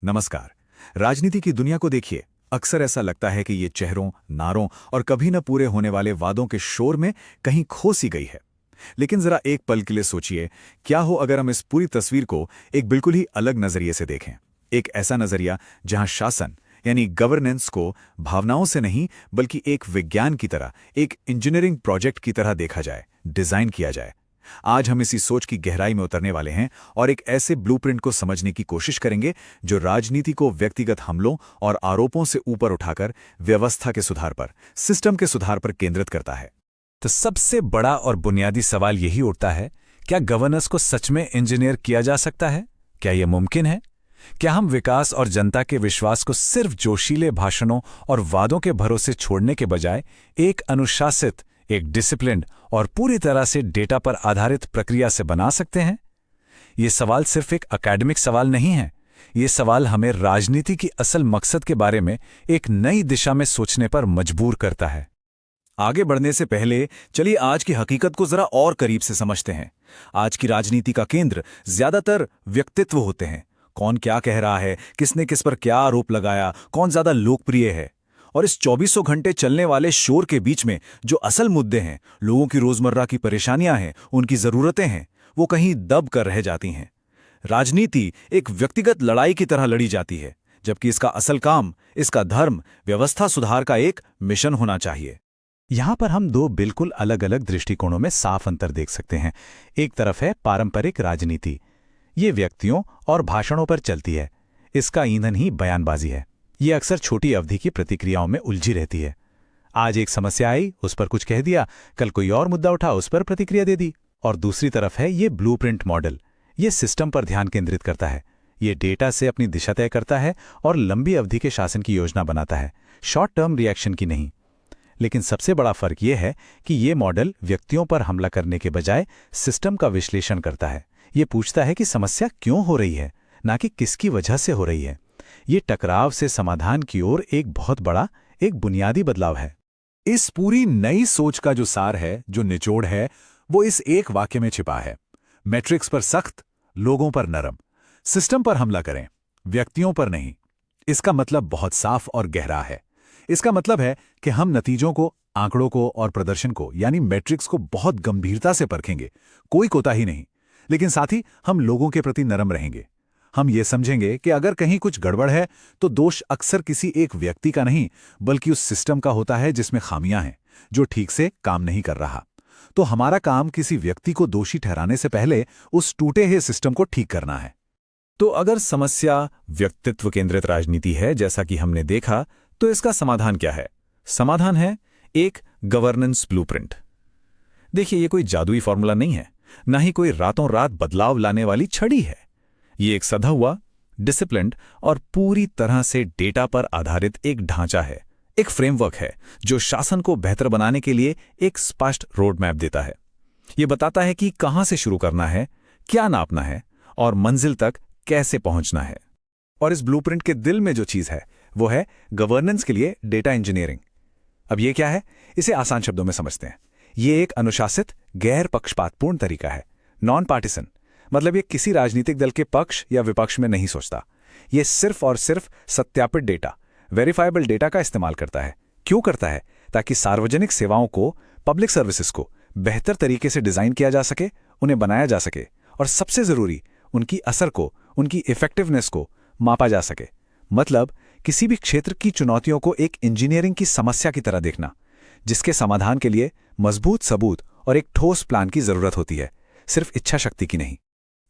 नमस्कार। राजनीति की दुनिया को देखिए। अक्सर ऐसा लगता है कि ये चेहरों, नारों और कभी न पूरे होने वाले वादों के शोर में कहीं खो सी गई है। लेकिन जरा एक पल के लिए सोचिए, क्या हो अगर हम इस पूरी तस्वीर को एक बिल्कुल ही अलग नजरिए से देखें। एक ऐसा नजरिया जहां शासन यानी गवर्नेंस को भावनाओं से नहीं बल्कि एक विज्ञान की तरह, एक इंजीनियरिंग प्रोजेक्ट की तरह देखा जाए, डिजाइन किया जाए। आज हम इसी सोच की गहराई में उतरने वाले हैं और एक ऐसे ब्लूप्रिंट को समझने की कोशिश करेंगे जो राजनीति को व्यक्तिगत हमलों और आरोपों से ऊपर उठाकर व्यवस्था के सुधार पर, सिस्टम के सुधार पर केंद्रित करता है। तो सबसे बड़ा और बुनियादी सवाल यही उठता है, क्या गवर्नेंस को सच में इंजीनियर किया जा सकता है? क्या यह मुमकिन है? क्या हम विकास और जनता के विश्वास को सिर्फ जोशीले भाषणों और वादों के भरोसे छोड़ने के बजाय एक अनुशासित, एक डिसिप्लिन्ड और पूरी तरह से डेटा पर आधारित प्रक्रिया से बना सकते हैं? ये सवाल सिर्फ एक एकेडमिक सवाल नहीं है। ये सवाल हमें राजनीति की असल मकसद के बारे में एक नई दिशा में सोचने पर मजबूर करता है। आगे बढ़ने से पहले चलिए आज की हकीकत को जरा और करीब से समझते हैं। आज की राजनीति का केंद्र ज्यादातर व्यक्तित्व होते हैं। कौन क्या कह रहा है, किसने किस पर क्या आरोप लगाया, कौन ज्यादा लोकप्रिय है। और इस 2400 घंटे चलने वाले शोर के बीच में जो असल मुद्दे हैं, लोगों की रोजमर्रा की परेशानियां हैं, उनकी जरूरतें हैं, वो कहीं दब कर रह जाती हैं। राजनीति एक व्यक्तिगत लड़ाई की तरह लड़ी जाती है, जबकि इसका असल काम, इसका धर्म व्यवस्था सुधार का एक मिशन होना चाहिए। यहां पर हम दो बिल्कुल अलग अलग दृष्टिकोणों में साफ अंतर देख सकते हैं। एक तरफ है पारंपरिक राजनीति। ये व्यक्तियों और भाषणों पर चलती है। इसका ईंधन ही बयानबाजी है। ये अक्सर छोटी अवधि की प्रतिक्रियाओं में उलझी रहती है। आज एक समस्या आई, उस पर कुछ कह दिया, कल कोई और मुद्दा उठा, उस पर प्रतिक्रिया दे दी। और दूसरी तरफ है ये ब्लूप्रिंट मॉडल। ये सिस्टम पर ध्यान केंद्रित करता है। ये डेटा से अपनी दिशा तय करता है और लंबी अवधि के शासन की योजना बनाता है, शॉर्ट टर्म रिएक्शन की नहीं। लेकिन सबसे बड़ा फर्क यह है कि ये मॉडल व्यक्तियों पर हमला करने के बजाय सिस्टम का विश्लेषण करता है। ये पूछता है कि समस्या क्यों हो रही है, ना कि किसकी वजह से हो रही है। ये टकराव से समाधान की ओर एक बहुत बड़ा, एक बुनियादी बदलाव है। इस पूरी नई सोच का जो सार है, जो निचोड़ है, वो इस एक वाक्य में छिपा है। मैट्रिक्स पर सख्त, लोगों पर नरम। सिस्टम पर हमला करें, व्यक्तियों पर नहीं। इसका मतलब बहुत साफ और गहरा है। इसका मतलब है कि हम नतीजों को, आंकड़ों को और प्रदर्शन को यानी मैट्रिक्स को बहुत गंभीरता से परखेंगे, कोई कोताही नहीं। लेकिन साथ ही हम लोगों के प्रति नरम रहेंगे। हम ये समझेंगे कि अगर कहीं कुछ गड़बड़ है तो दोष अक्सर किसी एक व्यक्ति का नहीं बल्कि उस सिस्टम का होता है जिसमें खामियां हैं, जो ठीक से काम नहीं कर रहा। तो हमारा काम किसी व्यक्ति को दोषी ठहराने से पहले उस टूटे हुए सिस्टम को ठीक करना है। तो अगर समस्या व्यक्तित्व केंद्रित राजनीति है, जैसा कि हमने देखा, तो इसका समाधान क्या है? समाधान है एक गवर्नेंस ब्लूप्रिंट। देखिए, ये कोई जादुई फॉर्मूला नहीं है, ना ही कोई रातों रात बदलाव लाने वाली छड़ी है। ये एक सधा हुआ, डिसिप्लिन्ड और पूरी तरह से डेटा पर आधारित एक ढांचा है, एक फ्रेमवर्क है जो शासन को बेहतर बनाने के लिए एक स्पष्ट रोड मैप देता है। ये बताता है कि कहां से शुरू करना है, क्या नापना है और मंजिल तक कैसे पहुंचना है। और इस ब्लूप्रिंट के दिल में जो चीज है वो है गवर्नेंस के लिए डेटा इंजीनियरिंग। अब ये क्या है, इसे आसान शब्दों में समझते हैं। ये एक अनुशासित, गैर पक्षपातपूर्ण तरीका है, नॉन पार्टिसन। मतलब ये किसी राजनीतिक दल के पक्ष या विपक्ष में नहीं सोचता। ये सिर्फ और सिर्फ सत्यापित डेटा, वेरीफाइबल डेटा का इस्तेमाल करता है। क्यों करता है? ताकि सार्वजनिक सेवाओं को, पब्लिक सर्विसेज को बेहतर तरीके से डिजाइन किया जा सके, उन्हें बनाया जा सके और सबसे जरूरी, उनकी असर को, उनकी इफेक्टिवनेस को मापा जा सके। मतलब किसी भी क्षेत्र की चुनौतियों को एक इंजीनियरिंग की समस्या की तरह देखना, जिसके समाधान के लिए मजबूत सबूत और एक ठोस प्लान की जरूरत होती है, सिर्फ इच्छा शक्ति की नहीं।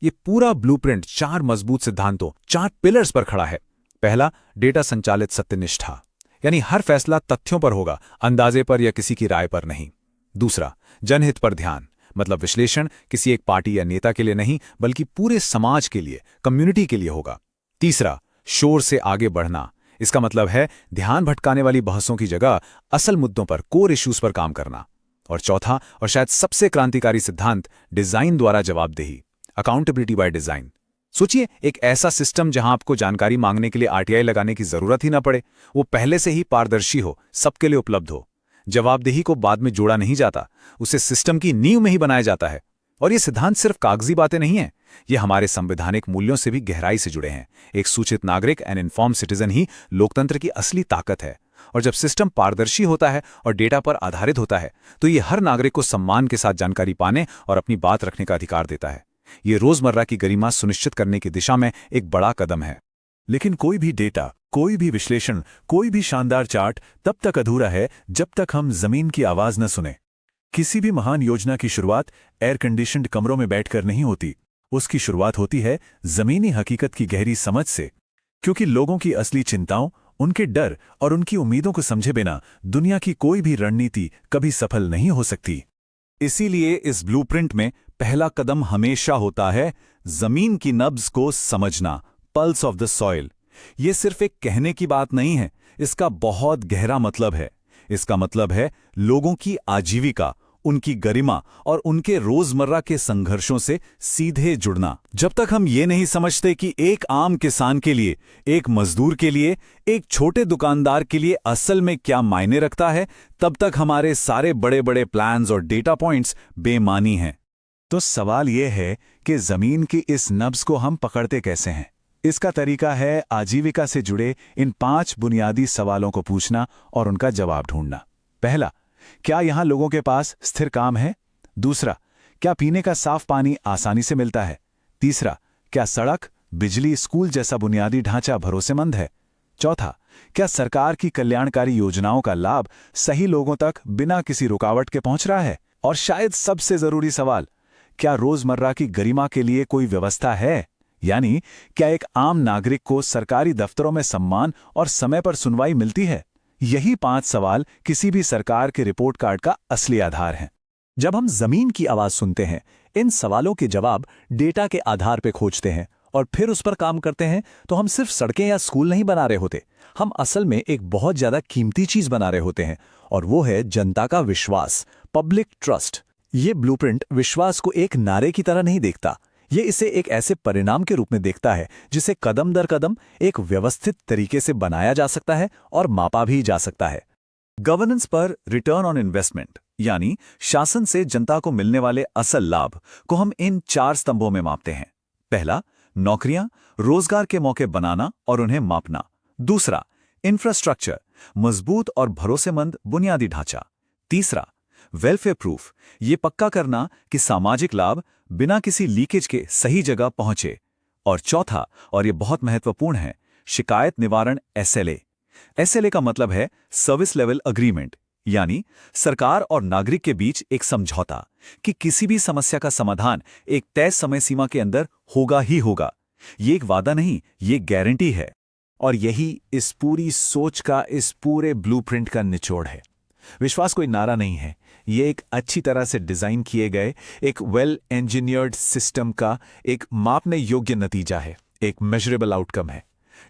ये पूरा ब्लूप्रिंट 4 मजबूत सिद्धांतों, 4 पिलर्स पर खड़ा है। पहला, डेटा संचालित सत्यनिष्ठा, यानी हर फैसला तथ्यों पर होगा, अंदाजे पर या किसी की राय पर नहीं। दूसरा, जनहित पर ध्यान, मतलब विश्लेषण किसी एक पार्टी या नेता के लिए नहीं बल्कि पूरे समाज के लिए, कम्युनिटी के लिए होगा। तीसरा, शोर से आगे बढ़ना। इसका मतलब है ध्यान भटकाने वाली बहसों की जगह असल मुद्दों पर, कोर इश्यूज पर काम करना। और चौथा और शायद सबसे क्रांतिकारी सिद्धांत, डिजाइन द्वारा जवाबदेही, अकाउंटेबिलिटी बाय डिजाइन। सोचिए, एक ऐसा सिस्टम जहां आपको जानकारी मांगने के लिए आरटीआई लगाने की जरूरत ही ना पड़े, वो पहले से ही पारदर्शी हो, सबके लिए उपलब्ध हो। जवाबदेही को बाद में जोड़ा नहीं जाता, उसे सिस्टम की नींव में ही बनाया जाता है। और ये सिद्धांत सिर्फ कागजी बातें नहीं हैं, ये हमारे संवैधानिक मूल्यों से भी गहराई से जुड़े हैं। एक सूचित नागरिक एंड इन्फॉर्म्ड सिटीजन ही लोकतंत्र की असली ताकत है। और जब सिस्टम पारदर्शी होता है और डेटा पर आधारित होता है, तो ये हर नागरिक को सम्मान के साथ जानकारी पाने और अपनी बात रखने का अधिकार देता है। ये रोजमर्रा की गरिमा सुनिश्चित करने की दिशा में एक बड़ा कदम है। लेकिन कोई भी डेटा, कोई भी विश्लेषण, कोई भी शानदार चार्ट तब तक अधूरा है जब तक हम जमीन की आवाज न सुने। किसी भी महान योजना की शुरुआत एयर कंडीशन्ड कमरों में बैठकर नहीं होती। उसकी शुरुआत होती है जमीनी हकीकत की गहरी समझ से, क्योंकि लोगों की असली चिंताओं, उनके डर और उनकी उम्मीदों को समझे बिना दुनिया की कोई भी रणनीति कभी सफल नहीं हो सकती। इसीलिए इस ब्लूप्रिंट में पहला कदम हमेशा होता है जमीन की नब्ज को समझना, पल्स ऑफ द सॉइल। ये सिर्फ एक कहने की बात नहीं है, इसका बहुत गहरा मतलब है। इसका मतलब है लोगों की आजीविका, उनकी गरिमा और उनके रोजमर्रा के संघर्षों से सीधे जुड़ना। जब तक हम ये नहीं समझते कि एक आम किसान के लिए, एक मजदूर के लिए, एक छोटे दुकानदार के लिए असल में क्या मायने रखता है, तब तक हमारे सारे बड़े बड़े प्लान्स और डेटा पॉइंट्स बेमानी हैं। तो सवाल यह है कि जमीन की इस नब्ज को हम पकड़ते कैसे हैं? इसका तरीका है आजीविका से जुड़े इन 5 बुनियादी सवालों को पूछना और उनका जवाब ढूंढना। पहला, क्या यहां लोगों के पास स्थिर काम है? दूसरा, क्या पीने का साफ पानी आसानी से मिलता है? तीसरा, क्या सड़क, बिजली, स्कूल जैसा बुनियादी ढांचा भरोसेमंद है? चौथा, क्या सरकार की कल्याणकारी योजनाओं का लाभ सही लोगों तक बिना किसी रुकावट के पहुंच रहा है? और शायद सबसे जरूरी सवाल, क्या रोजमर्रा की गरिमा के लिए कोई व्यवस्था है? यानी क्या एक आम नागरिक को सरकारी दफ्तरों में सम्मान और समय पर सुनवाई मिलती है? यही 5 सवाल किसी भी सरकार के रिपोर्ट कार्ड का असली आधार हैं। जब हम जमीन की आवाज सुनते हैं, इन सवालों के जवाब डेटा के आधार पर खोजते हैं और फिर उस पर काम करते हैं, तो हम सिर्फ सड़कें या स्कूल नहीं बना रहे होते। हम असल में एक बहुत ज्यादा कीमती चीज बना रहे होते हैं, और वो है जनता का विश्वास, पब्लिक ट्रस्ट। ये ब्लूप्रिंट विश्वास को एक नारे की तरह नहीं देखता, ये इसे एक ऐसे परिणाम के रूप में देखता है जिसे कदम दर कदम एक व्यवस्थित तरीके से बनाया जा सकता है और मापा भी जा सकता है। गवर्नेंस पर रिटर्न ऑन इन्वेस्टमेंट, यानी शासन से जनता को मिलने वाले असल लाभ को हम इन 4 स्तंभों में मापते हैं। पहला, नौकरियां, रोजगार के मौके बनाना और उन्हें मापना। दूसरा, इंफ्रास्ट्रक्चर, मजबूत और भरोसेमंद बुनियादी ढांचा। तीसरा, वेलफेयर प्रूफ, ये पक्का करना कि सामाजिक लाभ बिना किसी लीकेज के सही जगह पहुंचे। और चौथा, और ये बहुत महत्वपूर्ण है, शिकायत निवारण एसएलए। एसएलए का मतलब है सर्विस लेवल अग्रीमेंट, यानी सरकार और नागरिक के बीच एक समझौता कि किसी भी समस्या का समाधान एक तय समय सीमा के अंदर होगा ही होगा। ये एक वादा नहीं, ये गारंटी है। और यही इस पूरी सोच का, इस पूरे ब्लूप्रिंट का निचोड़ है। विश्वास कोई नारा नहीं है, ये एक अच्छी तरह से डिजाइन किए गए, एक वेल इंजीनियर्ड सिस्टम का एक मापने योग्य नतीजा है, एक मेजरेबल आउटकम है।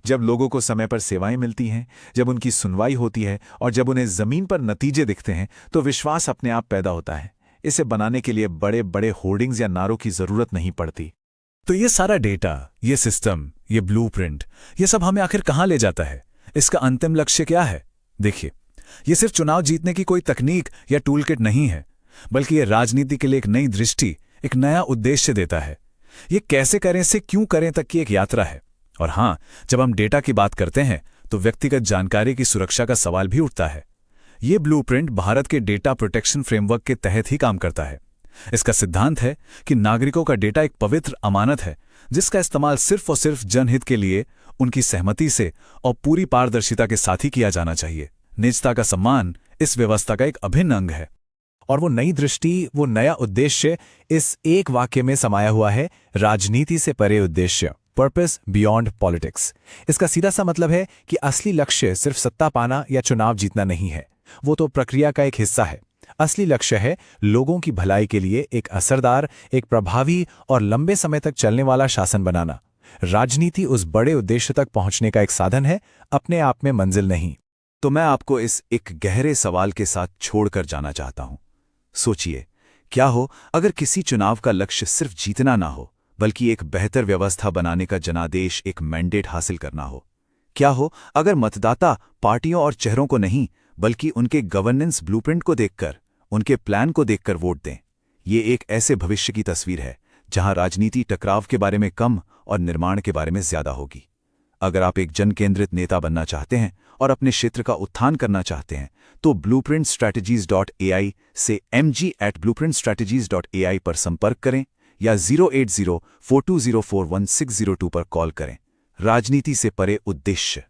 जब लोगों को समय पर सेवाएं मिलती हैं, जब उनकी सुनवाई होती है और जब उन्हें जमीन पर नतीजे दिखते हैं, तो विश्वास अपने आप पैदा होता है। इसे बनाने के लिए बड़े बड़े होर्डिंग्स या नारों की जरूरत नहीं पड़ती। तो ये सारा डेटा, ये सिस्टम, ये ब्लूप्रिंट, ये सब हमें आखिर कहां ले जाता है? इसका अंतिम लक्ष्य क्या है? देखिए, ये सिर्फ चुनाव जीतने की कोई तकनीक या टूलकिट नहीं है, बल्कि ये राजनीति के लिए एक नई दृष्टि, एक नया उद्देश्य देता है। ये कैसे करें से क्यों करें तक की एक यात्रा है। और हां, जब हम डेटा की बात करते हैं तो व्यक्तिगत जानकारी की सुरक्षा का सवाल भी उठता है। ये ब्लूप्रिंट भारत के डेटा प्रोटेक्शन फ्रेमवर्क के तहत ही काम करता है। इसका सिद्धांत है कि नागरिकों का डेटा एक पवित्र अमानत है, जिसका इस्तेमाल सिर्फ और सिर्फ जनहित के लिए, उनकी सहमति से और पूरी पारदर्शिता के साथ ही किया जाना चाहिए। निजता का सम्मान इस व्यवस्था का एक अभिन्न अंग है। और वो नई दृष्टि, वो नया उद्देश्य इस एक वाक्य में समाया हुआ है, राजनीति से परे उद्देश्य, पर्पस बियॉन्ड पॉलिटिक्स। इसका सीधा सा मतलब है कि असली लक्ष्य सिर्फ सत्ता पाना या चुनाव जीतना नहीं है, वो तो प्रक्रिया का एक हिस्सा है। असली लक्ष्य है लोगों की भलाई के लिए एक असरदार, एक प्रभावी और लंबे समय तक चलने वाला शासन बनाना। राजनीति उस बड़े उद्देश्य तक पहुंचने का एक साधन है, अपने आप में मंजिल नहीं। तो मैं आपको इस एक गहरे सवाल के साथ छोड़कर जाना चाहता हूं। सोचिए, क्या हो अगर किसी चुनाव का लक्ष्य सिर्फ जीतना ना हो, बल्कि एक बेहतर व्यवस्था बनाने का जनादेश, एक मैंडेट हासिल करना हो? क्या हो अगर मतदाता पार्टियों और चेहरों को नहीं, बल्कि उनके गवर्नेंस ब्लूप्रिंट को देखकर, उनके प्लान को देखकर वोट दें? ये एक ऐसे भविष्य की तस्वीर है जहां राजनीति टकराव के बारे में कम और निर्माण के बारे में ज्यादा होगी। अगर आप एक जन केंद्रित नेता बनना चाहते हैं और अपने क्षेत्र का उत्थान करना चाहते हैं तो blueprintstrategies.ai से mg@blueprintstrategies.ai पर संपर्क करें या 08042041602 पर कॉल करें। राजनीति से परे उद्देश्य।